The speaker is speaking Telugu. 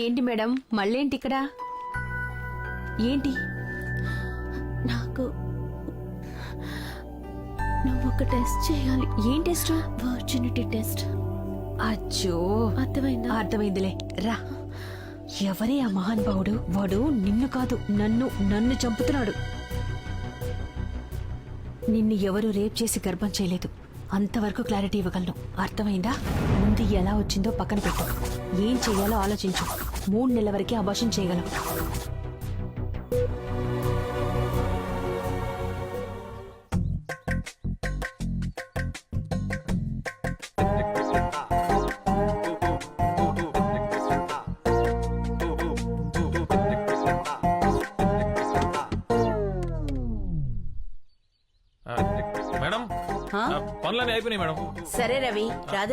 ఏంటి మేడం మళ్ళేంటి ఇక్కడ? ఏంటి? నాకు నువ్వు ఒక టెస్ట్ చేయాలి. ఏం టెస్ట్? Virginity test. అచ్చో, అర్థమైందా? అర్థమైందిలే, రా. ఎవరే ఆ మహానుభావుడు? వాడు నిన్ను కాదు నన్ను చంపుతున్నాడు. నిన్ను ఎవరు రేప్ చేసి గర్భం చేయలేదు, అంతవరకు క్లారిటీ ఇవ్వగలను. అర్థమైందా? ముందు ఎలా వచ్చిందో పక్కన పెట్టు, ఏం చెయ్యాలో ఆలోచించు. 3 నెలల వరకే అబార్షన్ చేయగలం. మేడం పనులన్నీ అయిపోయినాయి మేడం. సరే రవి, రాధ